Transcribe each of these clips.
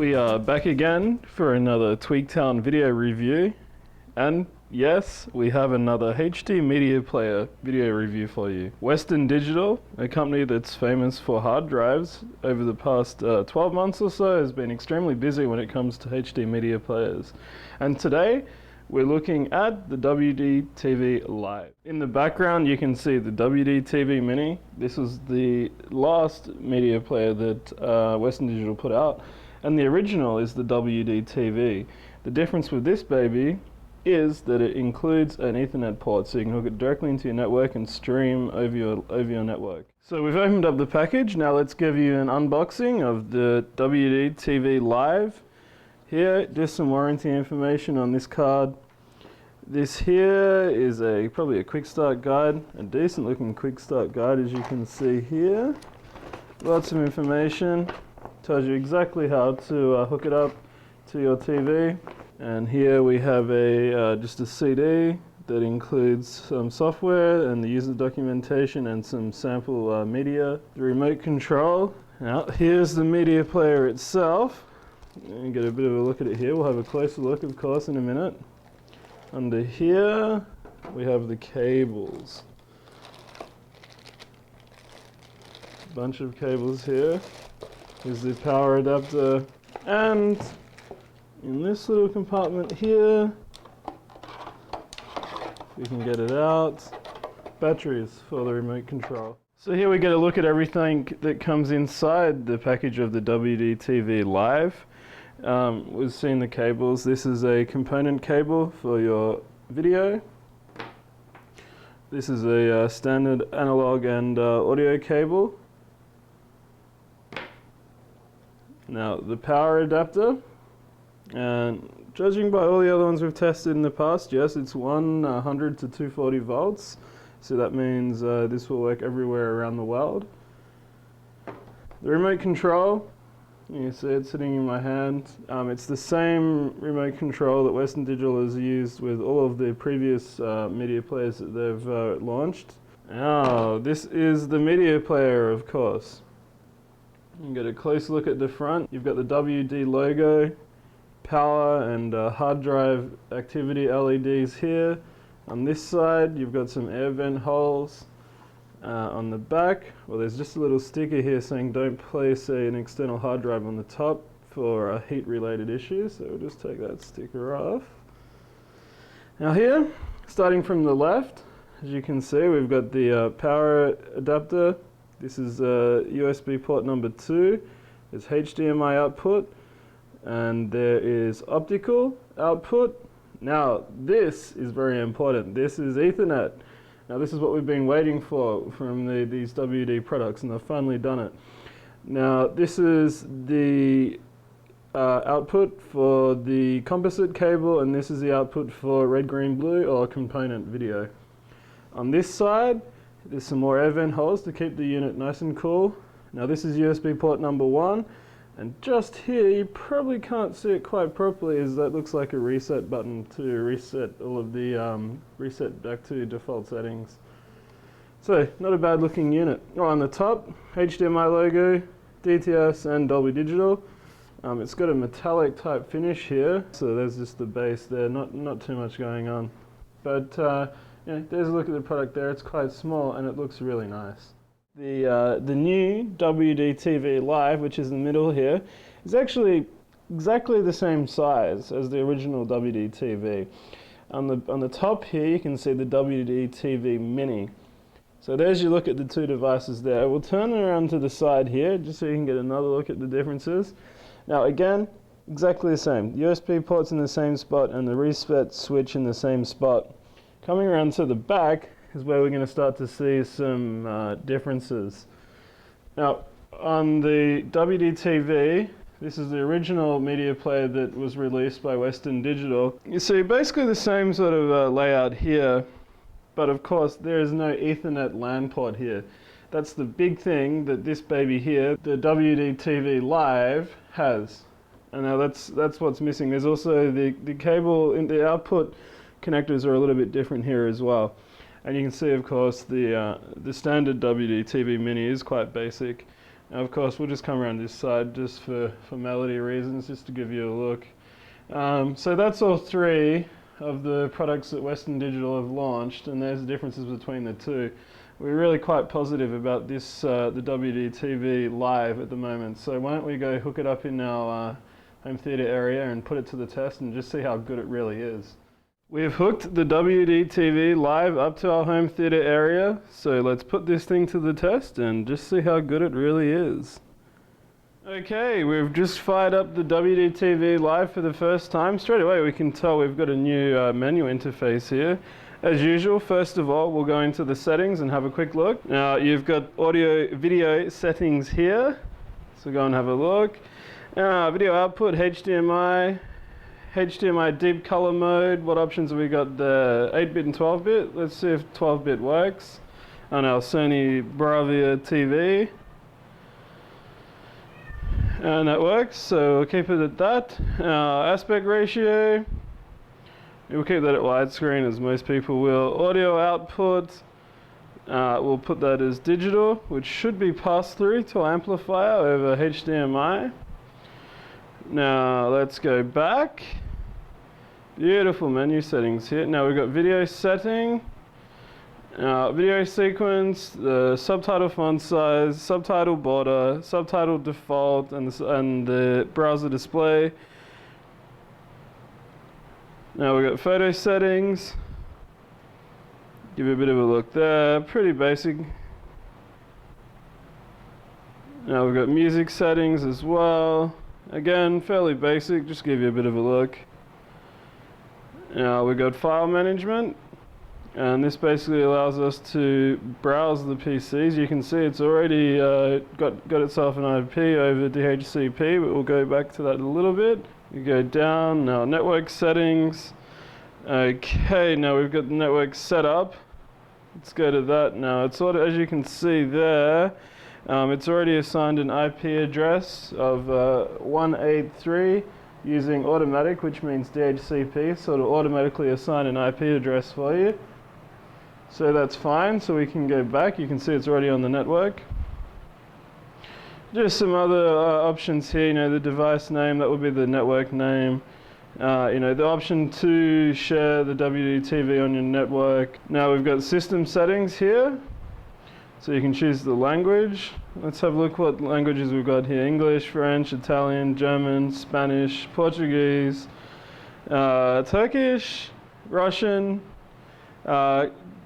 We are back again for another Tweaktown video review, and yes, we have another HD media player video review for you. Western Digital, a company that's famous for hard drives, over the past 12 months or so has been extremely busy when it comes to HD media players. And today, we're looking at the WD-TV Live. In the background, you can see the WD-TV Mini. This was the last media player that Western Digital put out, and the original is the WD-TV. The difference with this baby is that it includes an Ethernet port, so you can hook it directly into your network and stream over your network. So we've opened up the package. Now let's give you an unboxing of the WD-TV Live. Here, just some warranty information on this card. This here is probably a quick start guide, a decent looking quick start guide, as you can see here. Lots of information, tells you exactly how to hook it up to your TV. And here we have just a CD that includes some software and the user documentation and some sample media. The remote control. Now here's the media player itself. And get a bit of a look at it here. We'll have a closer look, of course, in a minute. Under here, we have the cables. A bunch of cables here. Here's the power adapter. And in this little compartment here, if we can get it out, batteries for the remote control. So here we get a look at everything that comes inside the package of the WD-TV Live. We've seen the cables. This is a component cable for your video. This is a standard analog and audio cable. Now the power adapter, and judging by all the other ones we've tested in the past, yes, it's 100 to 240 volts. So that means this will work everywhere around the world. The remote control, you see it sitting in my hand. It's the same remote control that Western Digital has used with all of the previous media players that they've launched. Now, this is the media player, of course. You can get a close look at the front. You've got the WD logo, power and hard drive activity LEDs here. On this side, you've got some air vent holes. On the back, well, there's just a little sticker here saying don't place an external hard drive on the top for heat-related issues, so we'll just take that sticker off. Now here, starting from the left, as you can see, we've got the power adapter. This is USB port number 2. There's HDMI output, and there is optical output. Now, this is very important. This is Ethernet. Now this is what we've been waiting for from these WD products, and they've finally done it. Now this is the output for the composite cable, and this is the output for red, green, blue or component video. On this side, there's some more air vent holes to keep the unit nice and cool. Now this is USB port number 1, and just here you probably can't see it quite properly, as that looks like a reset button to reset all of the reset back to default settings. So not a bad looking unit. Oh, on the top, HDMI logo, DTS and Dolby Digital. It's got a metallic type finish here, so there's just the base there, not too much going on. But you know, there's a look at the product there. It's quite small and it looks really nice. The new WD-TV Live, which is in the middle here, is actually exactly the same size as the original WD-TV. On the top here, you can see the WD-TV Mini. So there's your look at the two devices there. We'll turn it around to the side here, just so you can get another look at the differences. Now again, exactly the same. USB ports in the same spot and the reset switch in the same spot. Coming around to the back is where we're going to start to see some differences. Now, on the WD-TV, this is the original media player that was released by Western Digital. You see basically the same sort of layout here, but of course there is no Ethernet LAN port here. That's the big thing that this baby here, the WD-TV Live, has. And now that's what's missing. There's also the cable in the output connectors are a little bit different here as well. And you can see, of course, the standard WD-TV Mini is quite basic. And of course, we'll just come around this side just for formality reasons, just to give you a look. So that's all three of the products that Western Digital have launched, and there's the differences between the two. We're really quite positive about this, the WD-TV Live at the moment, so why don't we go hook it up in our home theatre area and put it to the test and just see how good it really is. We've hooked the WD-TV Live up to our home theatre area, so let's put this thing to the test and just see how good it really is. Okay, we've just fired up the WD-TV Live for the first time. Straight away we can tell we've got a new menu interface here. As usual, first of all, we'll go into the settings and have a quick look. Now, you've got audio video settings here, so go and have a look. Video output, HDMI deep color mode. What options have we got there? 8-bit and 12-bit. Let's see if 12-bit works on our Sony Bravia TV. And that works, so we'll keep it at that. Aspect ratio, we'll keep that at widescreen as most people will. Audio output, we'll put that as digital, which should be passed through to our amplifier over HDMI. Now let's go back. Beautiful menu settings here. Now we've got video setting, video sequence, the subtitle font size, subtitle border, subtitle default, and the browser display. Now we've got photo settings. Give you a bit of a look there. Pretty basic. Now we've got music settings as well. Again, fairly basic, just give you a bit of a look. Now we've got file management. And this basically allows us to browse the PCs. You can see it's already got itself an IP over DHCP, but we'll go back to that a little bit. You go down, now network settings. Okay, now we've got the network set up. Let's go to that now. It's sort of, as you can see there, it's already assigned an IP address of 183 using automatic, which means DHCP, so it'll automatically assign an IP address for you. So that's fine, so we can go back. You can see it's already on the network. Just some other options here, the device name, that would be the network name. The option to share the WD-TV on your network. Now we've got system settings here, so you can choose the language. Let's have a look what languages we've got here. English, French, Italian, German, Spanish, Portuguese, Turkish, Russian,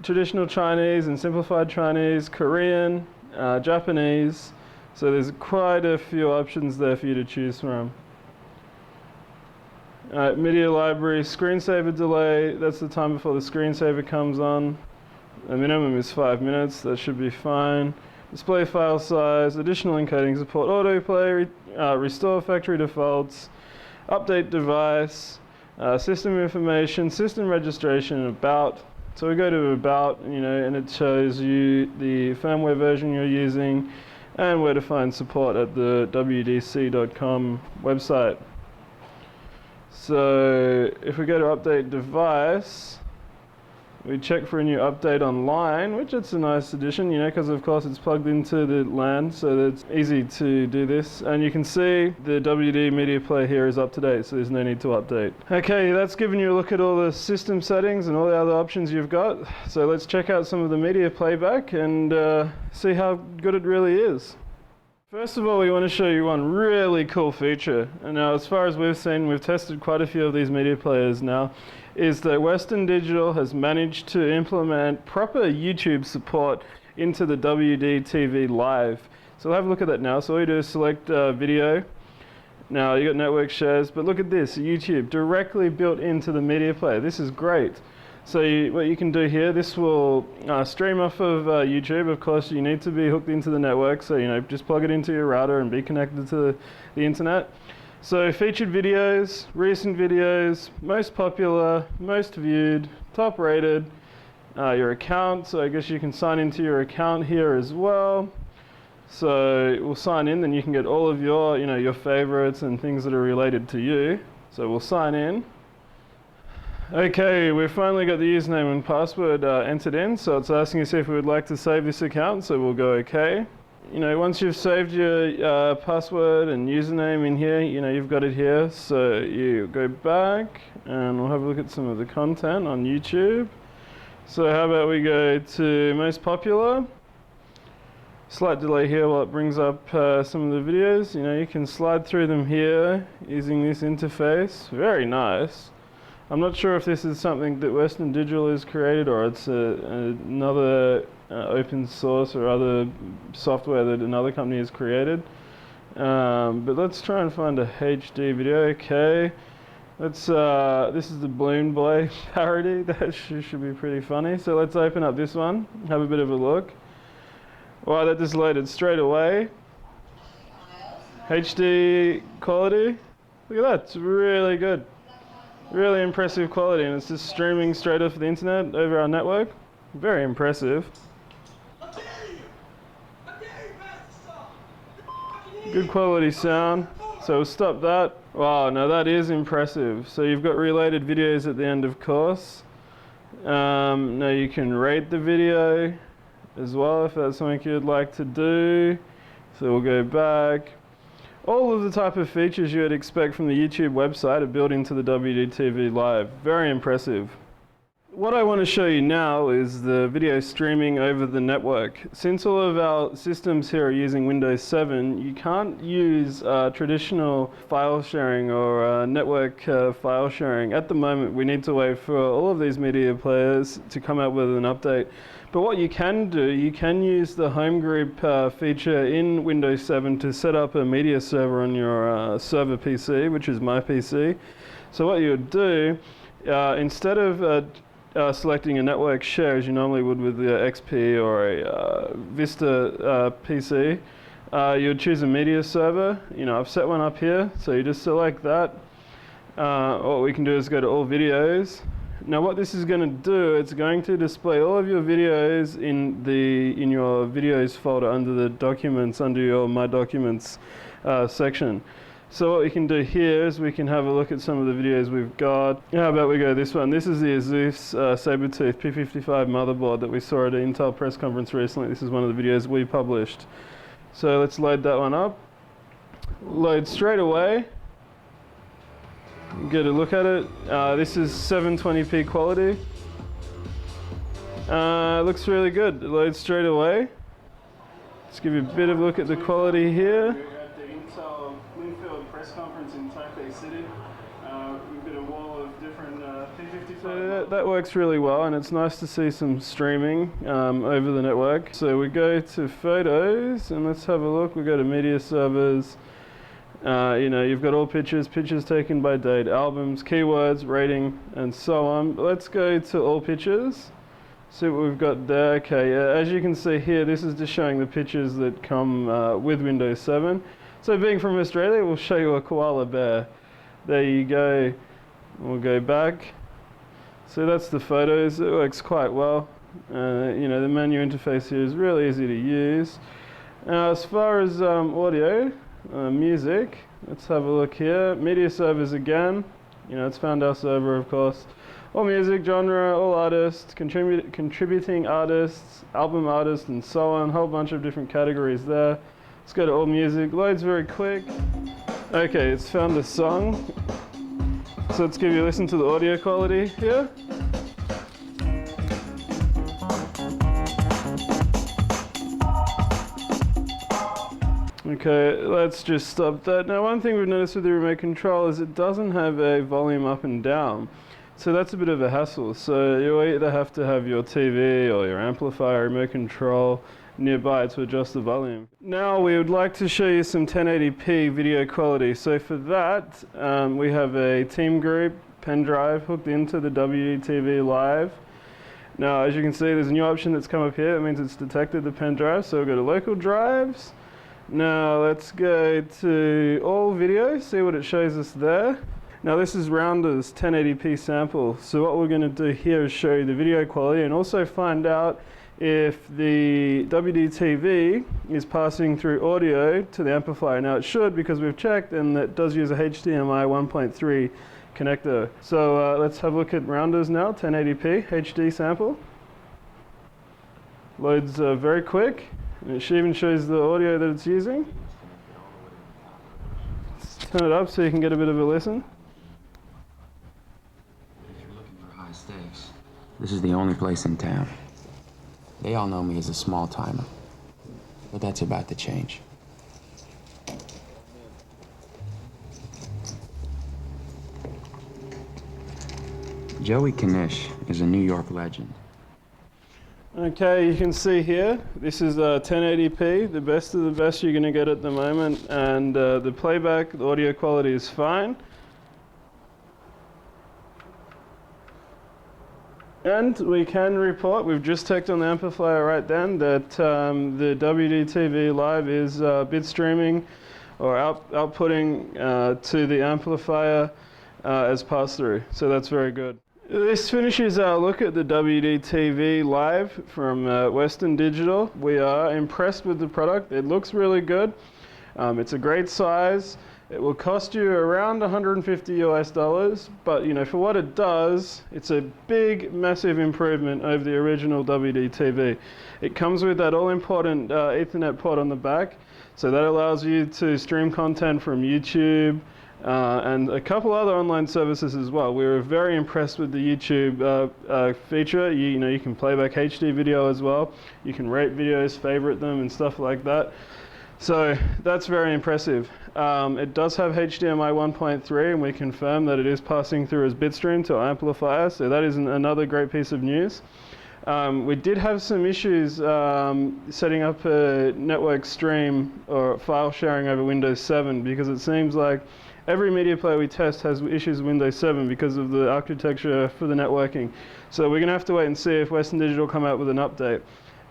traditional Chinese and simplified Chinese, Korean, Japanese. So there's quite a few options there for you to choose from. Media library, screensaver delay, that's the time before the screensaver comes on. The minimum is 5 minutes, that should be fine. Display file size, additional encoding support, autoplay, restore factory defaults, update device, system information, system registration, about. So we go to about, and it shows you the firmware version you're using and where to find support at the wdc.com website. So if we go to update device, we check for a new update online, which it's a nice addition, because of course it's plugged into the LAN, so it's easy to do this. And you can see the WD media player here is up to date, so there's no need to update. Okay, that's given you a look at all the system settings and all the other options you've got. So let's check out some of the media playback and see how good it really is. First of all, we want to show you one really cool feature. And now, as far as we've seen, we've tested quite a few of these media players now, is that Western Digital has managed to implement proper YouTube support into the WD-TV Live. So we'll have a look at that now. So all you do is select video. Now you got network shares, but look at this, YouTube directly built into the media player. This is great. So what you can do here, this will stream off of YouTube. Of course, you need to be hooked into the network, so just plug it into your router and be connected to the internet. So featured videos, recent videos, most popular, most viewed, top rated, your account. So I guess you can sign into your account here as well. So we'll sign in, then you can get all of your, your favorites and things that are related to you. So we'll sign in. Okay, we've finally got the username and password entered in, so it's asking us if we would like to save this account, so we'll go OK. once you've saved your password and username in here, you've got it here. So you go back and we'll have a look at some of the content on YouTube. So how about we go to most popular. Slight delay here while it brings up some of the videos. You can slide through them here using this interface. Very nice. I'm not sure if this is something that Western Digital has created or it's another open source or other software that another company has created. But let's try and find a HD video. Okay. This is the Balloon Boy parody. That should be pretty funny. So let's open up this one, have a bit of a look. Wow, that just loaded straight away. HD quality. Look at that, it's really good. Really impressive quality, and it's just streaming straight off the internet over our network. Very impressive. Good quality sound. So we'll stop that. Wow, now that is impressive. So you've got related videos at the end, of course. Now you can rate the video as well if that's something you'd like to do. So we'll go back. All of the type of features you would expect from the YouTube website are built into the WDTV Live. Very impressive. What I want to show you now is the video streaming over the network. Since all of our systems here are using Windows 7, you can't use traditional file sharing or network file sharing. At the moment, we need to wait for all of these media players to come out with an update. But what you can do, you can use the home group feature in Windows 7 to set up a media server on your server PC, which is my PC. So what you would do, instead of selecting a network share as you normally would with the XP or a Vista PC, you would choose a media server. I've set one up here, so you just select that. What we can do is go to all videos. Now what this is going to do, it's going to display all of your videos in your videos folder under the documents, under your My Documents section. So what we can do here is we can have a look at some of the videos we've got. How about we go this one? This is the Asus Sabertooth P55 motherboard that we saw at an Intel press conference recently. This is one of the videos we published. So let's load that one up. Load straight away. Get a look at it. This is 720p quality. Looks really good. It loads straight away. Let's give you a bit of a look at the quality here. We're at the Intel press conference in Taipei City. We've got a wall of different P55. So that works really well, and it's nice to see some streaming over the network. So we go to photos, and let's have a look. We go to media servers. You've got all pictures taken by date, albums, keywords, rating, and so on. But let's go to all pictures. See what we've got there. Okay, as you can see here, this is just showing the pictures that come with Windows 7. So being from Australia, we'll show you a koala bear. There you go. We'll go back. So that's the photos. It works quite well. The menu interface here is really easy to use. As far as audio, music, let's have a look here. Media servers again. It's found our server, of course. All music, genre, all artists, contributing artists, album artists, and so on. Whole bunch of different categories there. Let's go to all music. Loads very quick. Okay, it's found a song. So let's give you a listen to the audio quality here. Okay, let's just stop that. Now one thing we've noticed with the remote control is it doesn't have a volume up and down. So that's a bit of a hassle. So you either have to have your TV or your amplifier remote control nearby to adjust the volume. Now we would like to show you some 1080p video quality. So for that, we have a Team Group pen drive hooked into the WDTV Live. Now as you can see, there's a new option that's come up here. That means it's detected the pen drive. So we'll go to local drives. Now let's go to all videos, see what it shows us there. Now this is Rounder's 1080p sample. So what we're going to do here is show you the video quality and also find out if the WDTV is passing through audio to the amplifier. Now it should, because we've checked, and it does use a HDMI 1.3 connector. So let's have a look at Rounders now, 1080p HD sample. Loads very quick. And it even shows the audio that it's using. Let's turn it up so you can get a bit of a listen. If you're looking for high stakes, this is the only place in town. They all know me as a small timer, but that's about to change. Joey Knish is a New York legend. Okay, you can see here, this is 1080p, the best of the best you're going to get at the moment, and the playback, the audio quality is fine. And we can report, we've just checked on the amplifier right then, that the WDTV Live is bit streaming or outputting to the amplifier as pass-through, so that's very good. This finishes our look at the WDTV Live from Western Digital. We are impressed with the product. It looks really good. It's a great size. It will cost you around $150 US, but you know, for what it does, it's a big, massive improvement over the original WDTV. It comes with that all-important Ethernet port on the back, so that allows you to stream content from YouTube, and a couple other online services as well. We were very impressed with the YouTube feature. You can play back HD video as well. You can rate videos, favorite them, and stuff like that. So that's very impressive. It does have HDMI 1.3, and we confirm that it is passing through as bitstream to our amplifier. So that is another great piece of news. We did have some issues setting up a network stream or file sharing over Windows 7, because it seems like every media player we test has issues with Windows 7 because of the architecture for the networking. So we're going to have to wait and see if Western Digital come out with an update.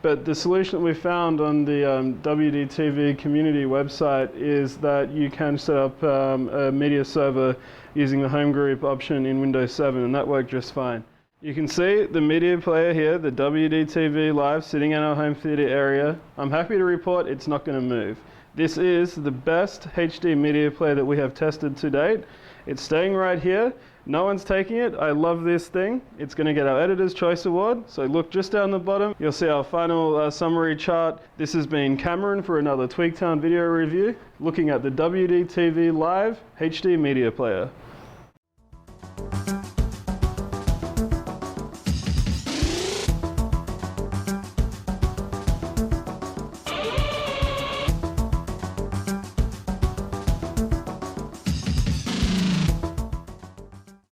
But the solution that we found on the WDTV community website is that you can set up a media server using the home group option in Windows 7, and that worked just fine. You can see the media player here, the WDTV Live, sitting in our home theater area. I'm happy to report it's not going to move. This is the best HD media player that we have tested to date. It's staying right here. No one's taking it. I love this thing. It's going to get our Editor's Choice Award. So look just down the bottom. You'll see our final summary chart. This has been Cameron for another Tweaktown video review, looking at the WDTV Live HD media player.